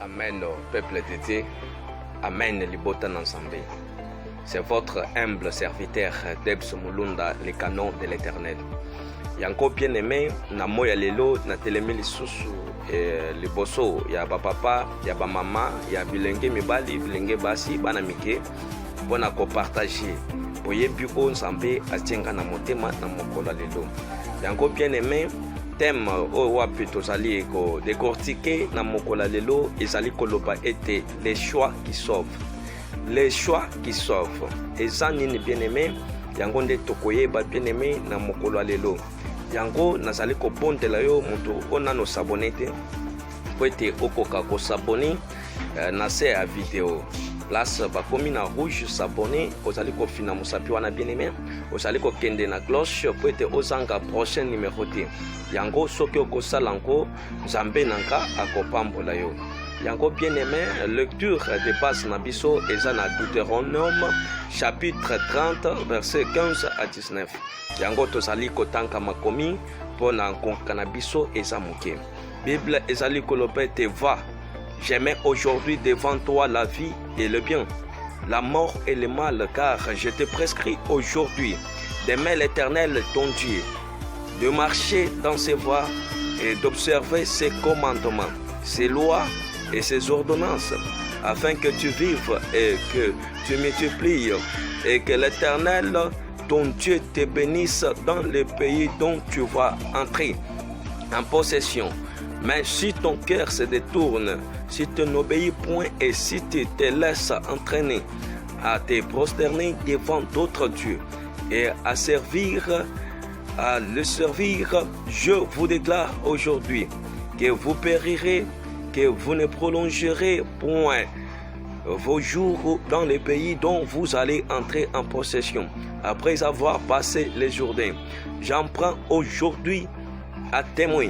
Amen, peuple de Dieu. Amen, Libota Nansambé. C'est votre humble serviteur, Debs Mulunda, le canon de l'éternel. Yanko bien aimé, na moya lelo, na telemi lisusu, liboso, ya ba papa, ya ba mama, ya bilenge mibali, bilenge basi, bana mike, pona ko partager. Oyebi o nzambe atenga na motema na mokola lelo. Yanko bien aimé, thème o wapi tozali ko décortiquer na mokola lelo, ezali koloba ete les choix qui sauvent. Les choix qui sauvent. Eza nini bien aimé, yango nde tokoyeba bien aimé na mokolo lelo. Yango nazali ko pondela yo moto onano s'abonner te. Po ete okoka ko s'abonner na se a vidéo. Place bakomi na rouge s'abonner, ozali ko fina musapi wana bien aimé. Ozali ko kende na cloche po ete ozanga prochain numéro te. Yango soki okosala ngo Nzambe nanga akopambola yo. Yango bien aimé, lecture de base na biso eza na Deutéronome chapitre 30 verset 15 à 19. Yango tozali kotanka makomi pona nkonka na biso eza moke. Bible ezali koloba te va. Je mets aujourd'hui devant toi la vie et le bien, la mort et le mal, car je te prescris aujourd'hui d'aimer l'Éternel ton Dieu, de marcher dans ses voies et d'observer ses commandements, ses lois et ses ordonnances, afin que tu vives et que tu multiplies et que l'Éternel ton Dieu te bénisse dans le pays dont tu vas entrer en possession. Mais si ton cœur se détourne, si tu n'obéis point et si tu te laisses entraîner à te prosterner devant d'autres dieux et à le servir, je vous déclare aujourd'hui que vous périrez, que vous ne prolongerez point vos jours dans le pays dont vous allez entrer en possession après avoir passé les Jourdains. J'en prends aujourd'hui à témoin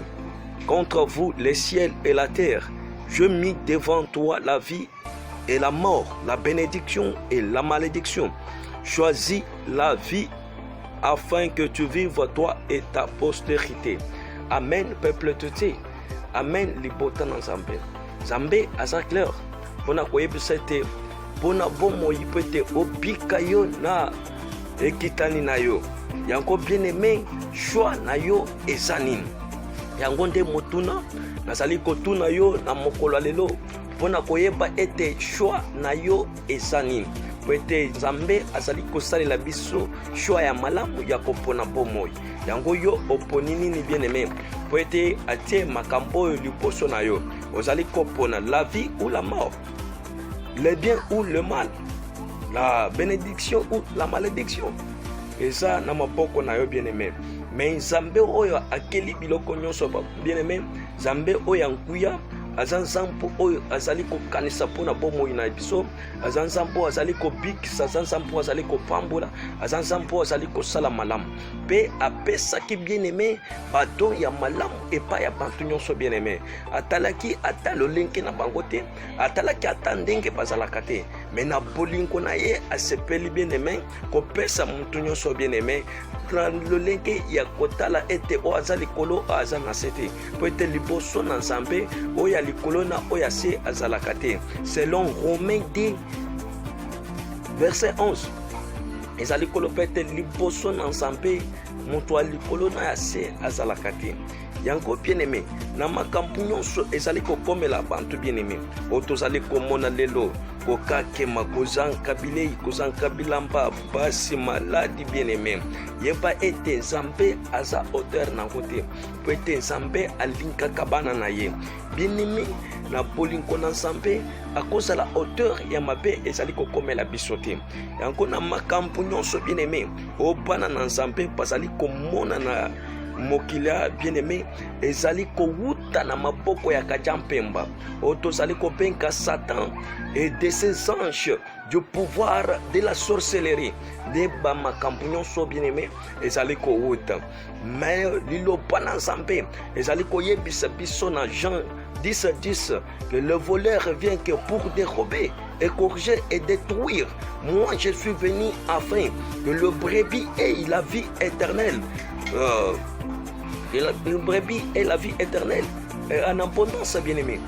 contre vous les ciels et la terre. Je mis devant toi la vie et la mort, la bénédiction et la malédiction. Choisis la vie afin que tu vives toi et ta postérité. Amen, peuple de Dieu. Amen, libota na Nzambe. Nzambe aza clair. Pona koyebisa ete pona bomo yipete obika yo na ekitani na yo. Yango bien aimé, choix na yo eza nini? Yango nde motuna nazali kotuna yo na mokolo lelo pona koyeba ete choix na yo eza nini. Po ete Nzambe azali kosalela biso choix ya malamu ya kopona bomoi. Yango yo oponi nini bien aimé? Po ete atie makambo oyo liboso na yo. Ozali kopona la vie ou la mort, le bien ou le mal, la bénédiction ou la malédiction. Eza na maboko na yo bien aimé. Mais Nzambe oyo akeli biloko nyonso bien aimé, Nzambe oyo ankuya azanzampo oyo azali kokanisa pona bomoi na biso, azanzampo azali kobikisa, azanzampo azali kopambola, azanzampo azali kosala malamu. Pe apesaki bien aimé bato ya malamu epa ya bantu nyonso bien aimé. Atalaki ata lolenke na bango te, atalaki ata ndenge bazalaka te, mais na bolingo na ye asepeli bien aimé kopesa mutu nyonso bien aimé na lolenke ya kotala ete o azali kolo azana sete. Po ete liboso na Nzambe oya likolo na oya se azalaka te. Selon Romains 10 verset 11. Ezali kolo pete liboso na Nzambe moto alikolo na ya se azalaka te. Yango bien aimé, na makambo nyonso ezali kokomela bantu bien aimé. Otozali komona lelo kokakema kozanka bilei, kozanka bilamba, basi maladi bien aimé. Yeba ete Nzambe aza auteur na kote. Po ete Nzambe alinkaka bana na ye. Bien aimé, na bolingo na Nzambe akozala auteur ya mabe ezali kokomela biso te. Yango na makambo nyonso bien aimé, o bana na Nzambe bazali komona na mokila bien aimé ezali kowuta na maboko ya kajampemba. Otozali kobenga Satan et de ses anges du pouvoir de la sorcellerie. De ba makambo nyonso bien aimé ezali kowuta. Mais liloba na Nzambe ezali koyebisa biso na Jean 10:10 que le voleur vient que pour dérober, égorger et détruire. Moi je suis venu afin que le brebis ait la vie éternelle. Le brebis est la vie éternelle en abondance bien aimé.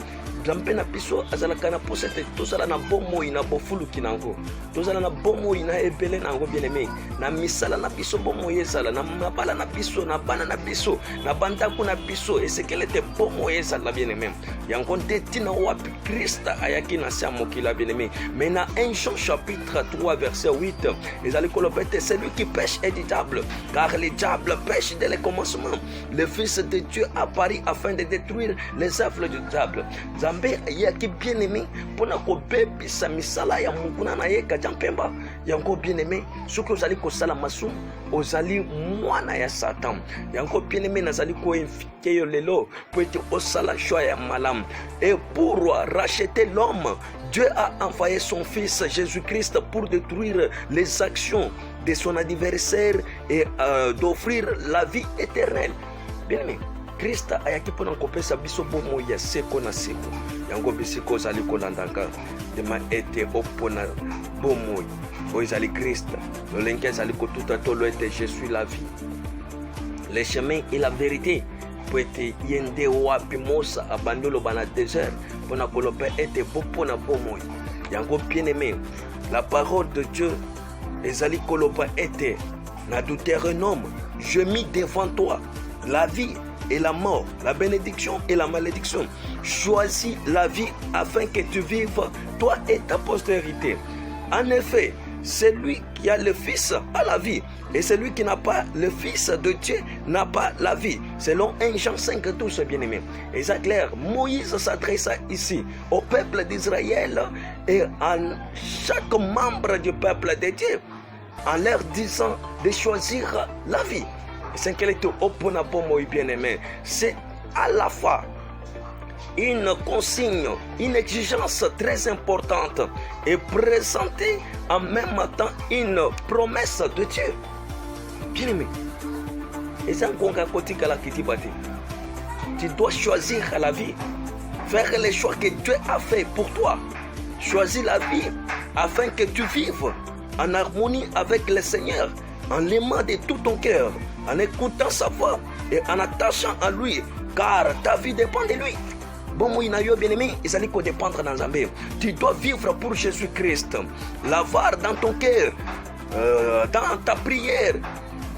Nzambe na biso azalaka na posete tozala na bomoi na bofuluki nango, tozala na bomoi na ebele nango bien-aimé, na misala na biso bomoi ezala, na mabala na biso, na bana na biso, na bandako na biso, esekele te bomoi ezala bien-aimé. Yango nde tina wapi Christ ayaki na se ya mokili bien-aimé. Mais na 1 Jean chapitre 3 verset 8, ezali koloba ete celui qui pêche est du diable, car le diable pêche dès le commencement. Le Fils de Dieu apparu afin de détruire les œuvres du diable. Nzambe ayaki bien-aimé mpona kobebisa misala ya monguna na ye kadia mpemba. Yango bien-aimé, soki ozali kosala masumu ozali mwana ya Satan. Yango bien-aimé, nazali koinvite yo lelo po ete osala choix ya malamu. Et pour racheter l'homme, Dieu a envoyé son Fils Jésus-Christ pour détruire les actions de son adversaire et d'offrir la vie éternelle. Bien-aimé, Christ ayaki mpona kopesa biso bomoi ya seko na seko. Yango bisiko ozali kolandaka dema ete opona bomoi oyo ezali Christ. Lolenge ezali kotuta tolo ete je suis la vie, le chemin et la vérité. Po ete yende wapi Mosa abandi oloba na désert mpona koloba ete bopona bomoi. Yango bien-aimé, la parole de Dieu ezali koloba ete na Deutéronome, je mis devant toi la vie et la mort, la bénédiction et la malédiction. Choisis la vie afin que tu vives, toi et ta postérité. En effet, celui qui a le Fils a la vie, et celui qui n'a pas le Fils de Dieu n'a pas la vie. Selon 1 Jean 5:12, bien-aimé. Et c'est clair, Moïse s'adressa ici au peuple d'Israël et à chaque membre du peuple de Dieu, en leur disant de choisir la vie. C'est qu'elle était au point à bien-aimé. C'est à la fois une consigne, une exigence très importante et présenter en même temps une promesse de Dieu. Bien-aimé, et ça tu dois choisir la vie, faire les choix que Dieu a fait pour toi. Choisis la vie afin que tu vives en harmonie avec le Seigneur, en l'aimant de tout ton cœur, en écoutant sa voix et en attachant à lui, car ta vie dépend de lui. Bon, moi, bien-aimé, il s'agit de dépendre dans Zambé. Tu dois vivre pour Jésus-Christ, l'avoir dans ton cœur, dans ta prière,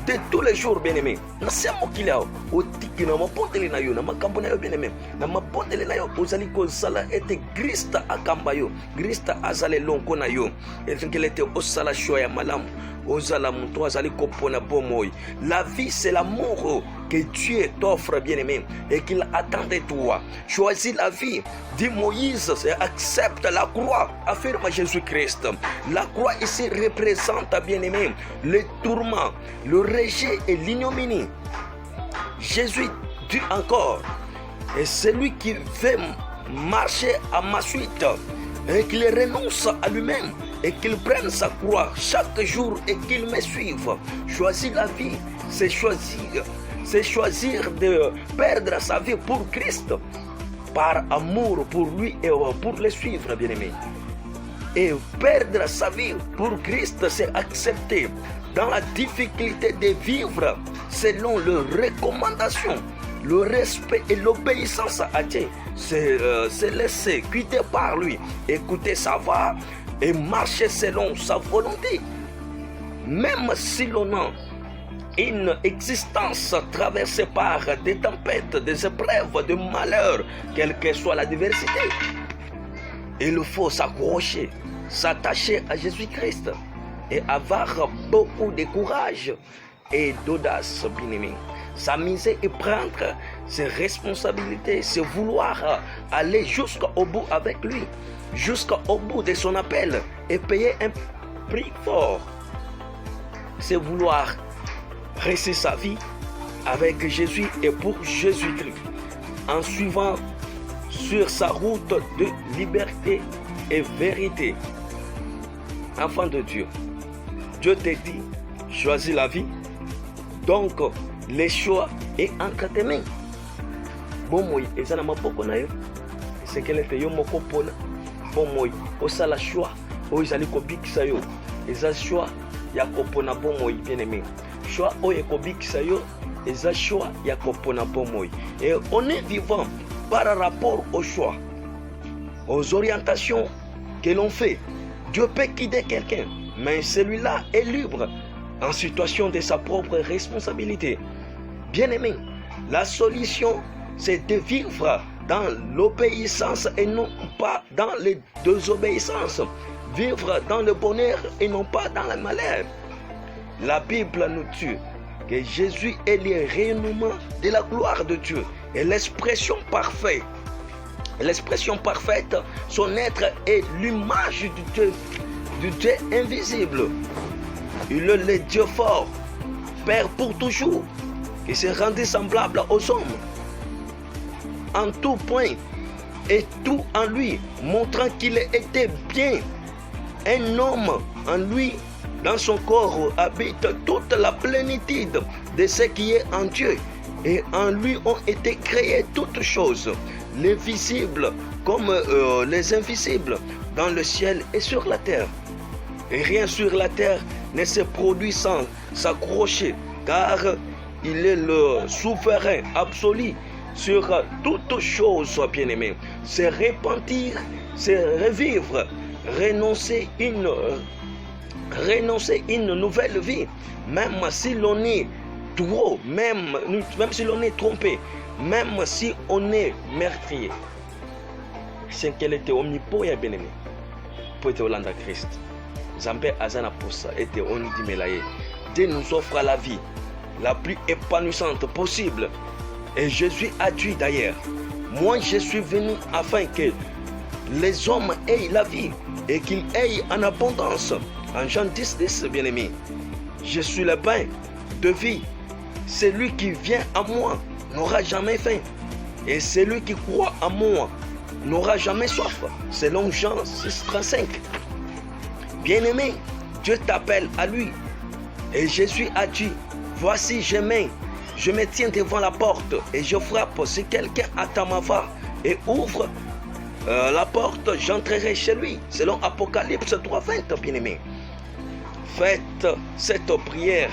de tous les jours, bien-aimé. Nasema kile hao otiki na mapondele na yo na makambo na yo bien-aimé na mapondele na yo ozali kozala ete Christ akamba yo, Christ azale lonko na yo etengelete osala choix ya malamu ozala muto azali kopona bomoi. La vie c'est l'amour que Dieu t'offre, bien-aimé, et qu'il attend de toi. Choisis la vie, dit Moïse, accepte la croix, affirme Jésus-Christ. La croix ici représente, bien-aimé, le tourment, le rejet et l'ignominie. Jésus dit encore, et celui qui veut marcher à ma suite, et qu'il renonce à lui-même, et qu'il prenne sa croix chaque jour et qu'il me suive. Choisir la vie, c'est choisir de perdre sa vie pour Christ, par amour pour lui et pour le suivre, bien-aimé. Et perdre sa vie pour Christ, c'est accepter dans la difficulté de vivre selon leurs recommandations, le respect et l'obéissance à Dieu. C'est se laisser guider par lui, écouter sa voix et marcher selon sa volonté. Même si l'on a une existence traversée par des tempêtes, des épreuves, des malheurs, quelle que soit la diversité, il faut s'accrocher, s'attacher à Jésus-Christ et avoir beaucoup de courage et d'audace, bien-aimé. S'amuser et prendre ses responsabilités, c'est vouloir aller jusqu'au bout avec lui, jusqu'au bout de son appel et payer un prix fort. C'est vouloir rester sa vie avec Jésus et pour Jésus-Christ, en suivant sur sa route de liberté et vérité. Enfant de Dieu, Dieu te dit, choisis la vie, donc le choix est entre tes mains. Bon moi, et ça n'a pas eu, c'est qu'elle était yo moko pona. Bon moi, au ça la choix, au ils allaient kobik sa yo, et ça choix ya kopona bon moi bien aimé. Choix au ya kobik sa yo, et ça choix ya kopona bon moi. Et on est vivant par rapport au choix. aux orientations que l'on fait. Dieu peut guider quelqu'un, mais celui-là est libre en situation de sa propre responsabilité. Bien-aimé, la solution, c'est de vivre dans l'obéissance et non pas dans les désobéissances. Vivre dans le bonheur et non pas dans le malheur. La Bible nous dit que Jésus est le rayonnement de la gloire de Dieu et l'expression parfaite. L'expression parfaite, son être est l'image du Dieu invisible. Il est le Dieu fort, Père pour toujours, qui s'est rendu semblable aux hommes. En tout point et tout en lui, montrant qu'il était bien. Un homme en lui, dans son corps, habite toute la plénitude de ce qui est en Dieu. Et en lui ont été créées toutes choses, les visibles comme les invisibles, dans le ciel et sur la terre. Et rien sur la terre ne se produit sans s'accrocher, car il est le souverain absolu sur toutes choses, bien-aimés. Se repentir, se revivre, renoncer une nouvelle vie, même si l'on est trop, même si l'on est trompé, même si on est meurtrier. C'est qu'elle était omnipotent, bien-aimé. Pour être Hollande Christ. Zambé Azana pour ça, était on dit Melaye. Dieu nous offre la vie la plus épanouissante possible. Et Jésus a dit d'ailleurs, moi je suis venu afin que les hommes aient la vie et qu'ils aient en abondance. En Jean 10, bien-aimé, je suis le pain de vie. Celui qui vient à moi n'aura jamais faim. Et celui qui croit à moi n'aura jamais soif. Selon Jean 6,35. Bien-aimé, Dieu t'appelle à lui. Et Jésus a dit, voici je me tiens devant la porte et je frappe. Si quelqu'un attend ma voix et ouvre la porte, j'entrerai chez lui. Selon Apocalypse 3,20, bien-aimé. Faites cette prière